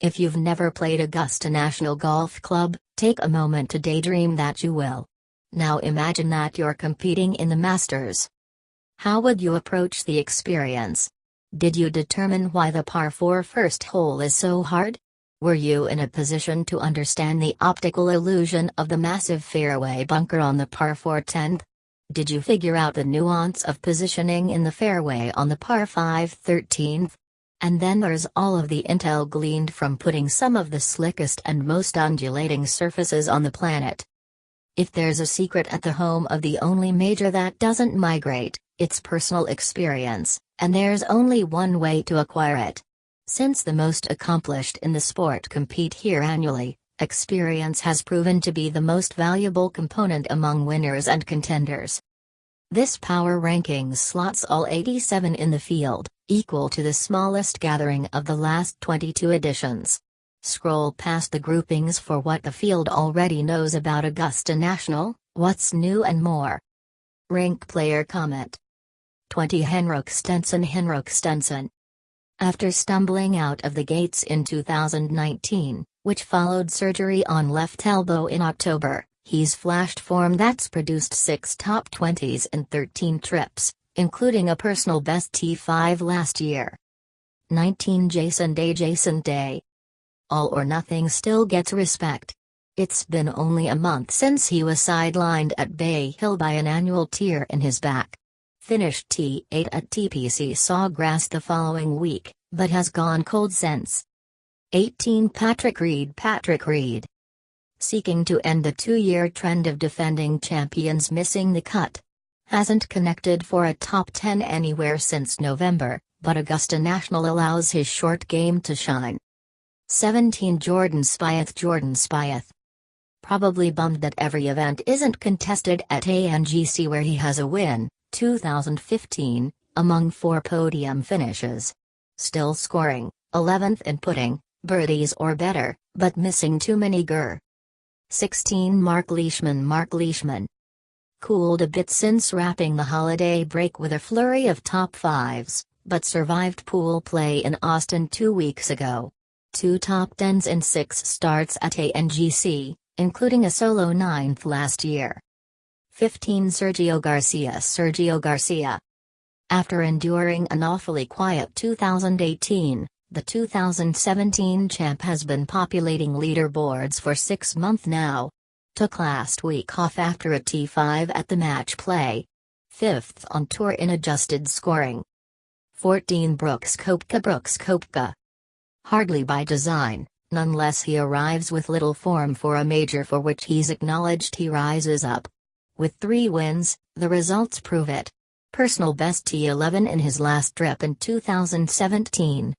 If you've never played Augusta National Golf Club, take a moment to daydream that you will. Now imagine that you're competing in the Masters. How would you approach the experience? Did you determine why the par 4 first hole is so hard? Were you in a position to understand the optical illusion of the massive fairway bunker on the par 4 10th? Did you figure out the nuance of positioning in the fairway on the par 5 13th? And then there's all of the intel gleaned from putting some of the slickest and most undulating surfaces on the planet. If there's a secret at the home of the only major that doesn't migrate, it's personal experience, and there's only one way to acquire it. Since the most accomplished in the sport compete here annually, experience has proven to be the most valuable component among winners and contenders. This power ranking slots all 87 in the field, equal to the smallest gathering of the last 22 editions. Scroll past the groupings for what the field already knows about Augusta National, what's new and more. Rink player comment. 20 Henrik Stenson. After stumbling out of the gates in 2019, which followed surgery on left elbow in October, he's flashed form that's produced 6 top 20s in 13 trips, including a personal best T5 last year. 19 Jason Day. All or nothing still gets respect. It's been only a month since he was sidelined at Bay Hill by an annual tear in his back. Finished T8 at TPC Sawgrass the following week, but has gone cold since. 18 Patrick Reed. Seeking to end the 2-year trend of defending champions missing the cut. Hasn't connected for a top 10 anywhere since November, but Augusta National allows his short game to shine. 17 Jordan Spieth. Probably bummed that every event isn't contested at ANGC where he has a win, 2015, among 4 podium finishes. Still scoring, 11th in putting, birdies or better, but missing too many gur. 16 Mark Leishman. Cooled a bit since wrapping the holiday break with a flurry of top 5s, but survived pool play in Austin 2 weeks ago. 2 top 10s in 6 starts at ANGC, including a solo 9th last year. 15 Sergio Garcia. After enduring an awfully quiet 2018, the 2017 champ has been populating leaderboards for 6 months now. Took last week off after a T5 at the match play. 5th on tour in adjusted scoring. 14 Brooks Koepka. Hardly by design, nonetheless he arrives with little form for a major for which he's acknowledged he rises up. With 3 wins, the results prove it. Personal best T11 in his last trip in 2017.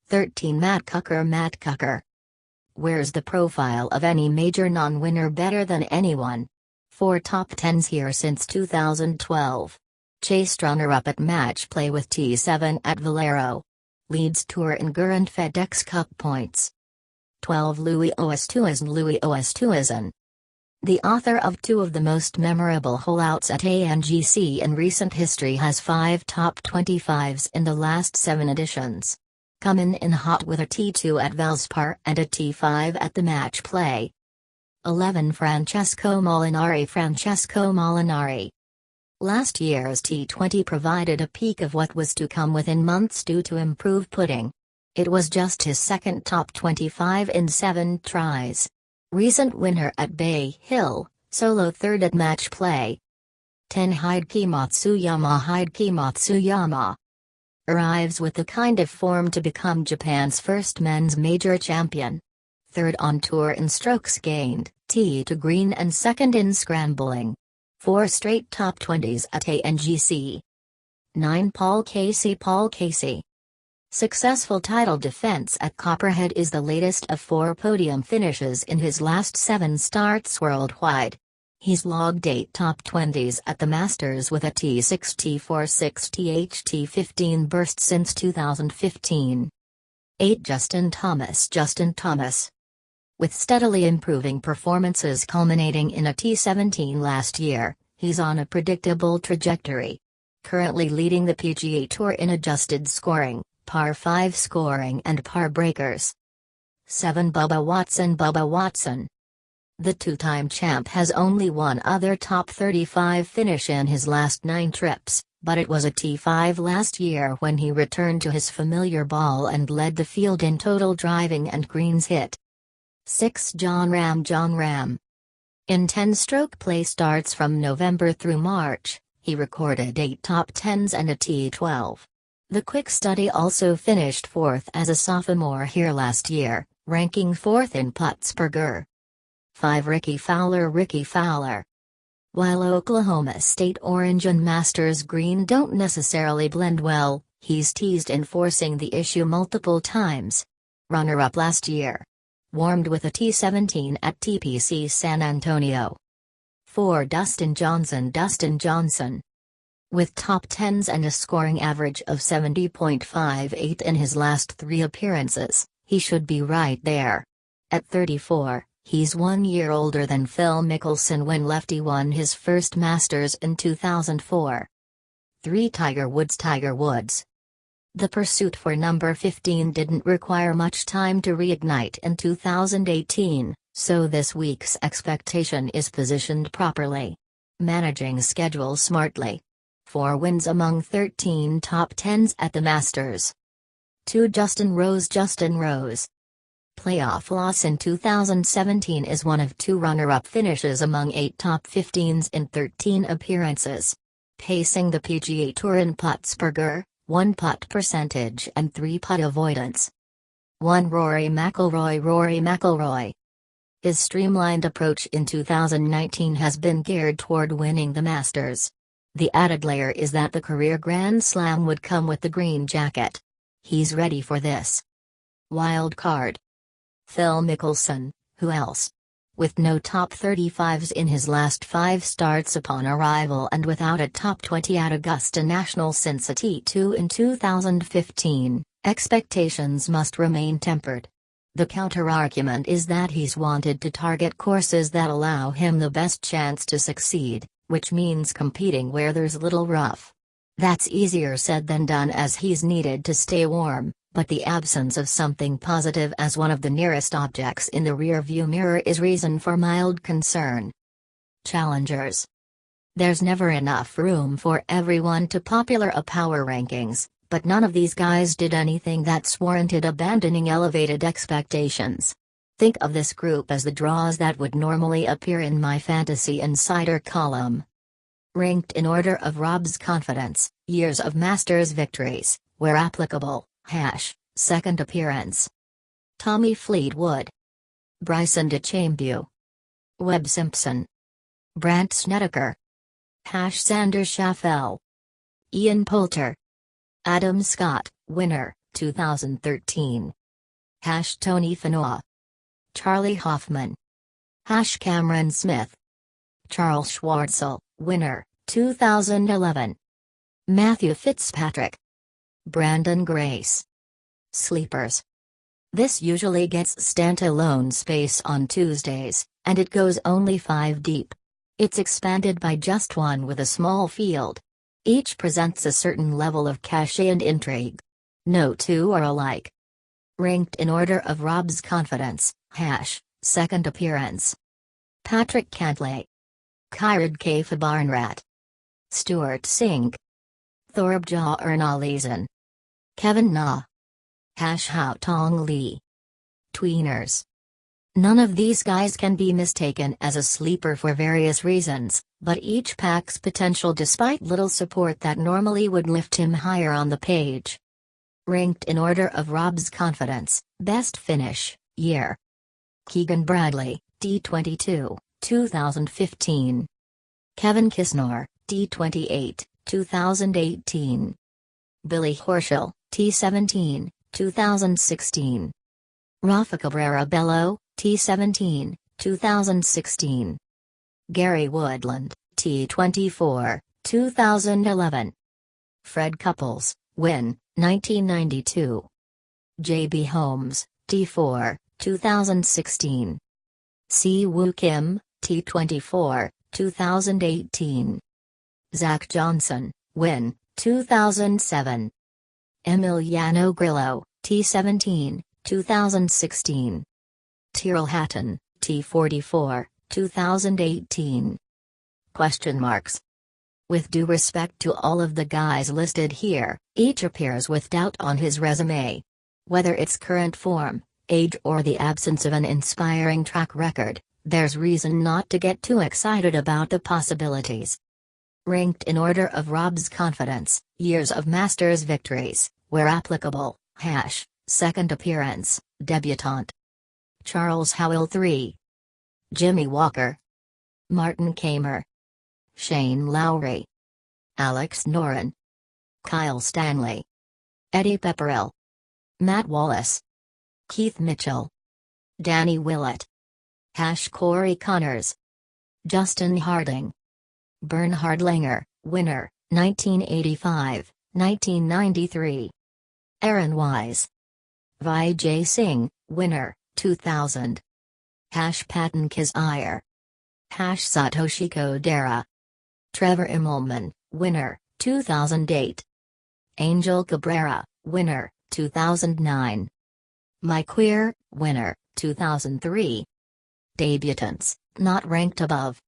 13 Matt Kuchar. Where's the profile of any major non-winner better than anyone? 4 top 10s here since 2012. Chased runner-up at match play with T7 at Valero. Leads Tour in Gur and FedEx Cup points. 12 Louis Oosthuizen. The author of 2 of the most memorable holeouts at ANGC in recent history has 5 top 25s in the last 7 editions. Coming in hot with a T2 at Valspar and a T5 at the match play. 11 Francesco Molinari. Last year's T20 provided a peek of what was to come within months due to improved putting. It was just his second top 25 in 7 tries. Recent winner at Bay Hill, solo 3rd at match play. 10 Hideki Matsuyama. Arrives with the kind of form to become Japan's first men's major champion. 3rd on tour in strokes gained, tee to green and 2nd in scrambling. 4 straight top 20s at ANGC. 9 Paul Casey. Successful title defense at Copperhead is the latest of 4 podium finishes in his last 7 starts worldwide. He's logged 8 top 20s at the Masters with a T6 T4 6 T15 burst since 2015. 8 Justin Thomas. With steadily improving performances culminating in a T17 last year, he's on a predictable trajectory. Currently leading the PGA Tour in adjusted scoring, par 5 scoring and par breakers. 7 Bubba Watson. Bubba Watson, the two-time champ, has only one other top 35 finish in his last 9 trips, but it was a T5 last year when he returned to his familiar ball and led the field in total driving and greens hit. 6 Jon Rahm. Jon Rahm, in 10-stroke play starts from November through March, he recorded 8 top 10s and a T12. The quick study also finished 4th as a sophomore here last year, ranking 4th in putts per GIR. 5 Rickie Fowler. Rickie Fowler, while Oklahoma State Orange and Masters green don't necessarily blend well, he's teased enforcing the issue multiple times. Runner-up last year. Warmed with a T17 at TPC San Antonio. 4 Dustin Johnson. Dustin Johnson, with top 10s and a scoring average of 70.58 in his last 3 appearances, he should be right there. At 34, he's 1 year older than Phil Mickelson when lefty won his first Masters in 2004. 3 Tiger Woods. Tiger Woods, the pursuit for number 15 didn't require much time to reignite in 2018, so this week's expectation is positioned properly. Managing schedule smartly. 4 wins among 13 top 10s at the Masters. 2 Justin Rose. Justin Rose, playoff loss in 2017 is one of 2 runner-up finishes among 8 top 15s in 13 appearances. Pacing the PGA Tour in putts per GIR, 1 putt percentage and 3 putt avoidance. 1 Rory McIlroy. Rory McIlroy, his streamlined approach in 2019 has been geared toward winning the Masters. The added layer is that the career Grand Slam would come with the green jacket. He's ready for this. Wild card. Phil Mickelson, who else? With no top 35s in his last 5 starts upon arrival and without a top 20 at Augusta National since a T2 in 2015, expectations must remain tempered. The counterargument is that he's wanted to target courses that allow him the best chance to succeed, which means competing where there's little rough. That's easier said than done as he's needed to stay warm, but the absence of something positive as one of the nearest objects in the rearview mirror is reason for mild concern. Challengers. There's never enough room for everyone to popular a power rankings, but none of these guys did anything that's warranted abandoning elevated expectations. Think of this group as the draws that would normally appear in my Fantasy Insider column. Ranked in order of Rob's confidence, years of Masters victories, where applicable, # second appearance. Tommy Fleetwood, Bryson DeChambeau, Webb Simpson, Brandt Snedeker, # Xander Schauffele, Ian Poulter, Adam Scott, winner, 2013. # Tony Finau, Charlie Hoffman, # Cameron Smith, Charles Schwartzel, winner, 2011. Matthew Fitzpatrick, Brandon Grace. Sleepers. This usually gets standalone space on Tuesdays, and it goes only 5 deep. It's expanded by just one with a small field. Each presents a certain level of cachet and intrigue. No 2 are alike. Ranked in order of Rob's confidence, # second appearance. Patrick Cantlay, Kyrad Kaifa Barnrat, Stuart Sink, Thorbjørn Olesen, Kevin Na, # Haotong Li. Tweeners. None of these guys can be mistaken as a sleeper for various reasons, but each packs potential despite little support that normally would lift him higher on the page. Ranked in order of Rob's confidence, best finish, year. Keegan Bradley, D22, 2015. Kevin Kisner, D28, 2018. Billy Horschel, T17, 2016. Rafa Cabrera Bello, T17, 2016. Gary Woodland, T24, 2011. Fred Couples, win, 1992. J.B. Holmes, T4, 2016. Si Woo Kim, T24, 2018. Zach Johnson, win, 2007. Emiliano Grillo, T17, 2016. Tyrrell Hatton, T44, 2018. Question marks. With due respect to all of the guys listed here, each appears with doubt on his resume. Whether its current form, age or the absence of an inspiring track record, there's reason not to get too excited about the possibilities. Ranked in order of Rob's confidence, years of Masters victories, where applicable, second appearance, debutante. Charles Howell 3. Jimmy Walker. Martin Kaymer. Shane Lowry. Alex Noren. Kyle Stanley. Eddie Pepperell. Matt Wallace. Keith Mitchell. Danny Willett. Corey Connors. Justin Harding. Bernhard Langer, winner, 1985, 1993. Aaron Wise. Vijay Singh, winner, 2000. Patan Kizire. Satoshi Kodera. Trevor Immelman, winner, 2008. Angel Cabrera, winner, 2009. Mike Weir, winner, 2003. Debutants, not ranked above.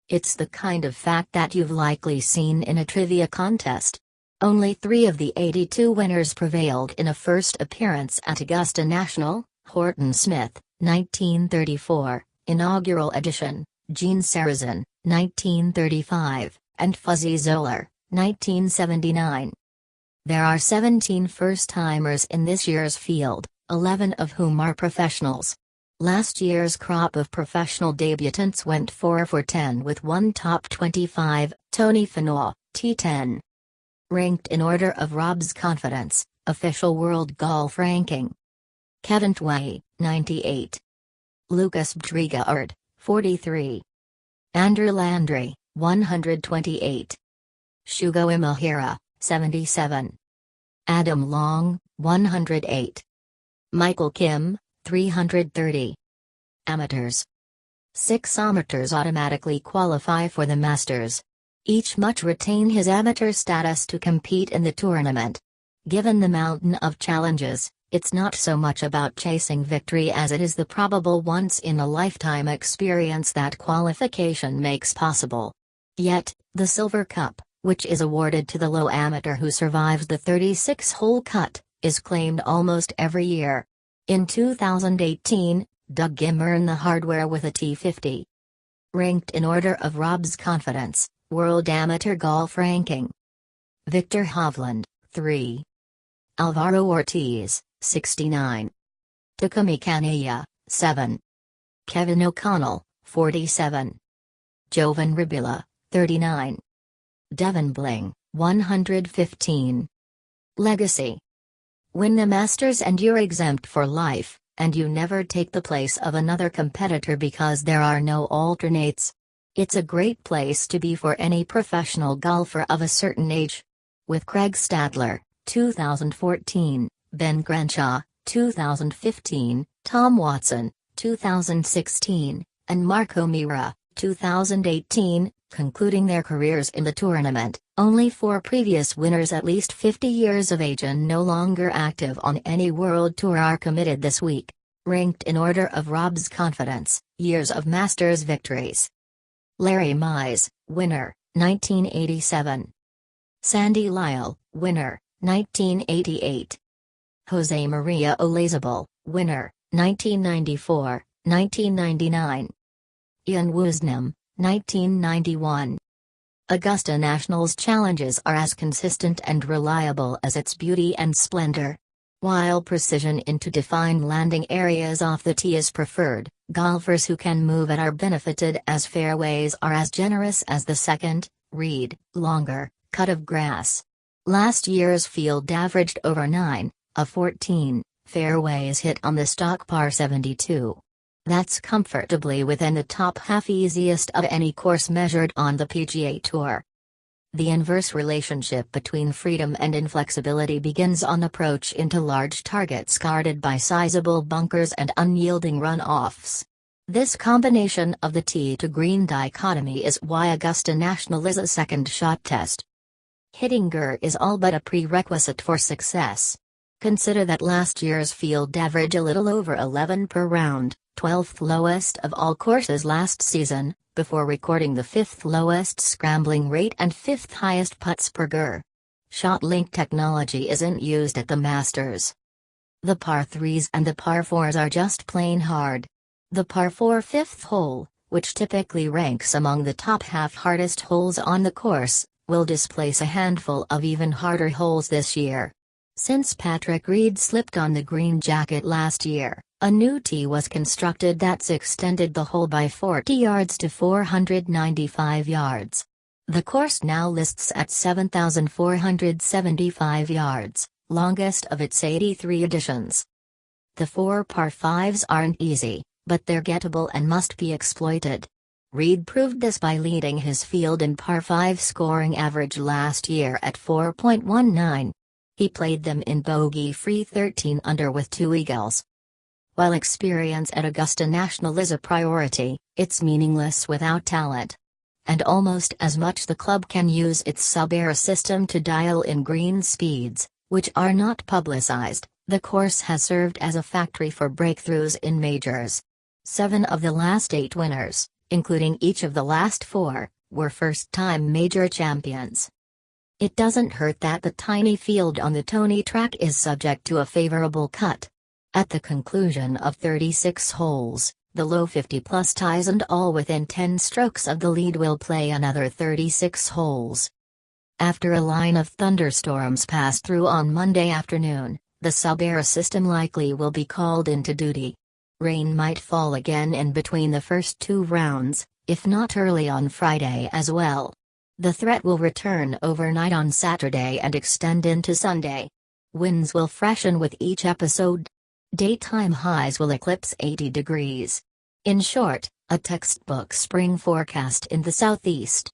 It's the kind of fact that you've likely seen in a trivia contest. Only 3 of the 82 winners prevailed in a first appearance at Augusta National: Horton Smith, 1934, inaugural edition, Gene Sarazen, 1935, and Fuzzy Zoeller, 1979. There are 17 first-timers in this year's field, 11 of whom are professionals. Last year's crop of professional debutants went 4 for 10 with one top 25, Tony Finau, T10. Ranked in order of Rob's confidence, official world golf ranking. Kevin Tway, 98. Lucas Bjregaard, 43. Andrew Landry, 128. Shugo Imahira, 77. Adam Long, 108. Michael Kim, 330. Amateurs. 6 amateurs automatically qualify for the Masters. Each must retain his amateur status to compete in the tournament. Given the mountain of challenges, it's not so much about chasing victory as it is the probable once-in-a-lifetime experience that qualification makes possible. Yet, the Silver Cup, which is awarded to the low amateur who survives the 36-hole cut, is claimed almost every year. In 2018, Doug Ghim earned the hardware with a T50. Ranked in order of Rob's confidence, World Amateur Golf Ranking. Victor Hovland, 3. Alvaro Ortiz, 69. Takumi Kanaya, 7. Kevin O'Connell, 47. Jovan Ribila, 39. Devin Bling, 115. Legacy. Win the Masters and you're exempt for life, and you never take the place of another competitor because there are no alternates. It's a great place to be for any professional golfer of a certain age. With Craig Stadler, 2014, Ben Crenshaw, 2015, Tom Watson, 2016, and Marco Mira, 2018, concluding their careers in the tournament, only 4 previous winners at least 50 years of age and no longer active on any world tour are committed this week. Ranked in order of Rob's confidence, years of Masters victories. Larry Mize, winner, 1987. Sandy Lyle, winner, 1988. Jose Maria Olazabal, winner, 1994, 1999. Ian Woosnam, 1991. Augusta National's challenges are as consistent and reliable as its beauty and splendor. While precision into defined landing areas off the tee is preferred, golfers who can move it are benefited as fairways are as generous as the second, reed, longer, cut of grass. Last year's field averaged over 9 of 14 fairways hit on the stock par 72. That's comfortably within the top half easiest of any course measured on the PGA Tour. The inverse relationship between freedom and inflexibility begins on approach into large targets guarded by sizable bunkers and unyielding run-offs. This combination of the tee to green dichotomy is why Augusta National is a second shot test. Hitting GUR is all but a prerequisite for success. Consider that last year's field average a little over 11 per round, 12th lowest of all courses last season, before recording the 5th lowest scrambling rate and 5th highest putts per gur. ShotLink technology isn't used at the Masters. The par 3s and the par 4s are just plain hard. The par 4 fifth hole, which typically ranks among the top half hardest holes on the course, will displace a handful of even harder holes this year. Since Patrick Reed slipped on the green jacket last year, a new tee was constructed that's extended the hole by 40 yards to 495 yards. The course now lists at 7,475 yards, longest of its 83 editions. The 4 par 5s aren't easy, but they're gettable and must be exploited. Reed proved this by leading his field in par 5 scoring average last year at 4.19. He played them in bogey-free 13 under with 2 eagles. While experience at Augusta National is a priority, it's meaningless without talent. And almost as much the club can use its sub-air system to dial in green speeds, which are not publicized. The course has served as a factory for breakthroughs in majors. 7 of the last 8 winners, including each of the last 4, were first-time major champions. It doesn't hurt that the tiny field on the Tony track is subject to a favorable cut. At the conclusion of 36 holes, the low 50-plus ties and all within 10 strokes of the lead will play another 36 holes. After a line of thunderstorms passed through on Monday afternoon, the sub-air system likely will be called into duty. Rain might fall again in between the first 2 rounds, if not early on Friday as well. The threat will return overnight on Saturday and extend into Sunday. Winds will freshen with each episode. Daytime highs will eclipse 80 degrees. In short, a textbook spring forecast in the southeast.